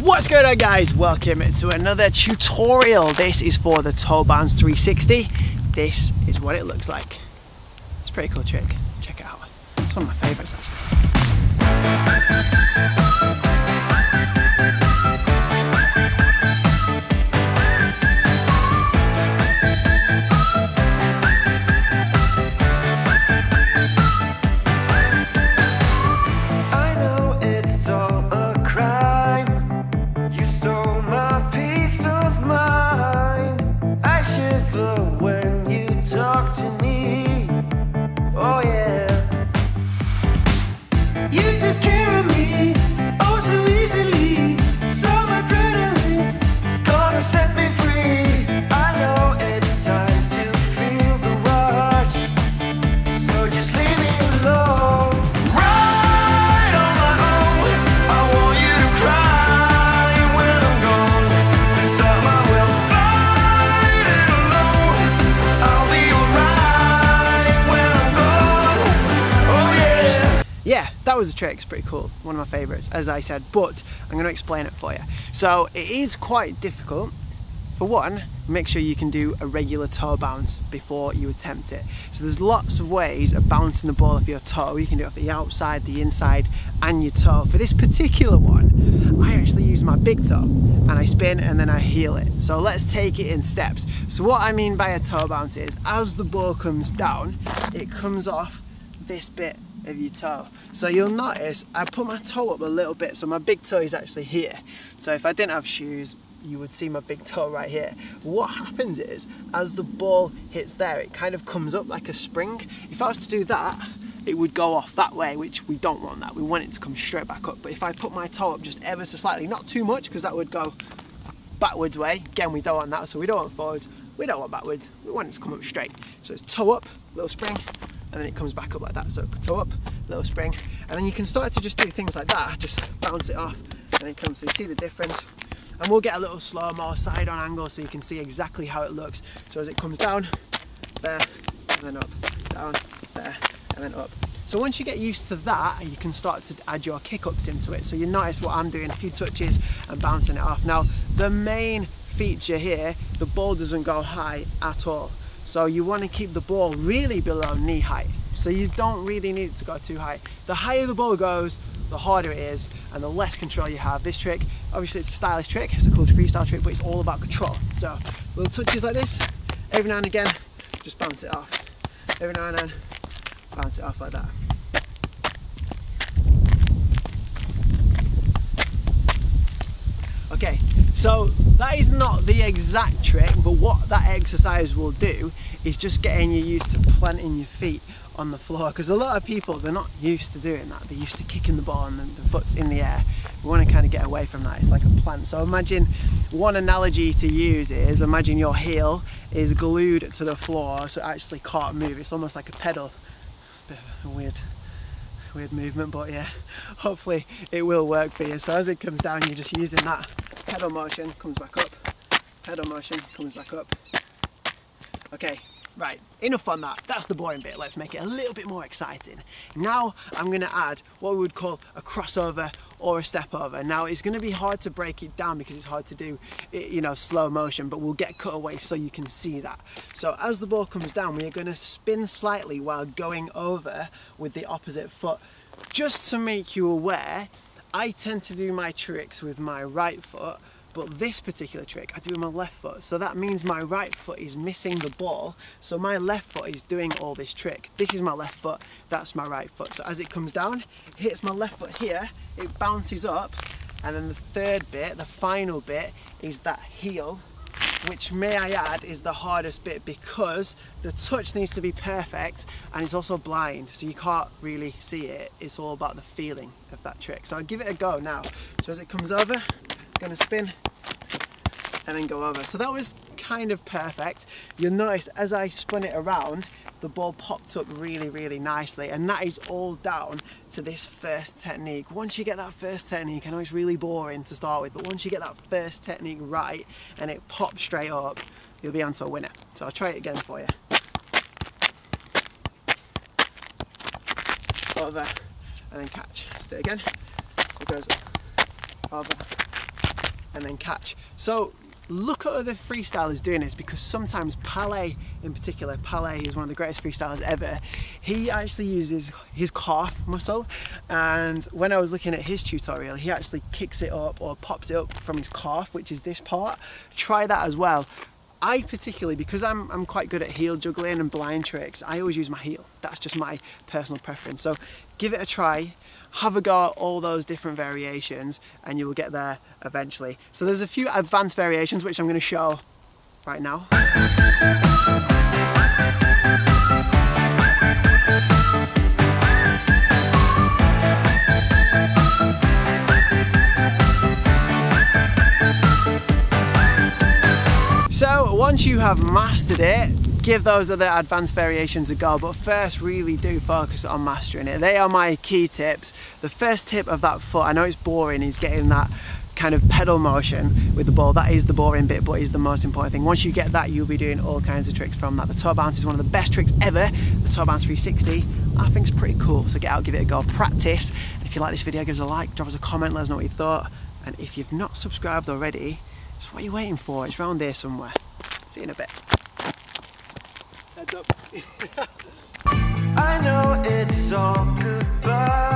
What's going on, guys? Welcome to another tutorial. This is for the toe bounce 360. This is what it looks like. It's a pretty cool trick. Check it out. It's one of my favourites actually. Yeah, that was a trick. It's pretty cool. One of my favourites, as I said, but I'm going to explain it for you. So it is quite difficult. For one, make sure you can do a regular toe bounce before you attempt it. So there's lots of ways of bouncing the ball off your toe. You can do it off the outside, the inside, and your toe. For this particular one, I actually use my big toe and I spin and then I heel it. So let's take it in steps. So what I mean by a toe bounce is, as the ball comes down, it comes off this bit of your toe. So you'll notice I put my toe up a little bit, so my big toe is actually here. So if I didn't have shoes, you would see my big toe right here. What happens is, as the ball hits there, it kind of comes up like a spring. If I was to do that, it would go off that way, which we don't want that. We want it to come straight back up. But if I put my toe up just ever so slightly, not too much, because that would go backwards way. Again, we don't want that, so we don't want forwards, we don't want backwards, we want it to come up straight. So it's toe up, little spring, and then it comes back up like that. So toe up, little spring, and then you can start to just do things like that, just bounce it off, and it comes. So you see the difference, and we'll get a little slow-mo side on angle so you can see exactly how it looks. So as it comes down, there, and then up, down, there, and then up. So once you get used to that, you can start to add your kick-ups into it. So you notice what I'm doing, a few touches and bouncing it off. Now, the main feature here, the ball doesn't go high at all. So you want to keep the ball really below knee height. So you don't really need it to go too high. The higher the ball goes, the harder it is, and the less control you have. This trick, obviously it's a stylish trick, it's a cool freestyle trick, but it's all about control. So little touches like this, every now and again, just bounce it off. Every now and then, bounce it off like that. Okay, so that is not the exact trick, but what that exercise will do is just getting you used to planting your feet on the floor, because a lot of people, they're not used to doing that. They're used to kicking the ball and the foot's in the air. We want to kind of get away from that. It's like a plant. So imagine, one analogy to use is, imagine your heel is glued to the floor so it actually can't move. It's almost like a pedal. Bit of a weird movement, but yeah, hopefully it will work for you. So as it comes down, you're just using that pedal motion, comes back up, pedal motion, comes back up. Okay, right, enough on that. That's the boring bit. Let's make it a little bit more exciting. Now I'm going to add what we would call a crossover or a step over. Now it's going to be hard to break it down because it's hard to do it, you know, slow motion, but we'll get cutaways so you can see that. So as the ball comes down, we are going to spin slightly while going over with the opposite foot. Just to make you aware, I tend to do my tricks with my right foot, but this particular trick I do with my left foot. So that means my right foot is missing the ball, so my left foot is doing all this trick. This is my left foot, that's my right foot. So as it comes down, it hits my left foot here, it bounces up, and then the third bit, the final bit, is that heel, which, may I add, is the hardest bit because the touch needs to be perfect and it's also blind, so you can't really see it. It's all about the feeling of that trick. So I'll give it a go now. So as it comes over, I'm going to spin and then go over. So that was kind of perfect. You'll notice as I spun it around, the ball popped up really nicely, and that is all down to this first technique. Once you get that first technique, I know it's really boring to start with, but once you get that first technique right and it pops straight up, you'll be onto a winner. So I'll try it again for you. Over and then catch. Let's do it again. So it goes up, over, and then catch. So look at other freestylers doing this, because sometimes Palais in particular, Palais is one of the greatest freestylers ever, he actually uses his calf muscle, and when I was looking at his tutorial, he actually kicks it up or pops it up from his calf, which is this part. Try that as well. I particularly, because I'm quite good at heel juggling and blind tricks, I always use my heel. That's just my personal preference. So give it a try, have a go at all those different variations, and you will get there eventually. So there's a few advanced variations which I'm going to show right now. So once you have mastered it, give those other advanced variations a go, but first really do focus on mastering it. They are my key tips. The first tip of that foot, I know it's boring, is getting that kind of pedal motion with the ball. That is the boring bit, but is the most important thing. Once you get that, you'll be doing all kinds of tricks from that. The toe bounce is one of the best tricks ever. The toe bounce 360, I think it's pretty cool. So get out, give it a go, practice. And if you like this video, give us a like, drop us a comment, let us know what you thought. And if you've not subscribed already, so what are you waiting for? It's around here somewhere. See you in a bit. Heads up. I know it's all goodbye.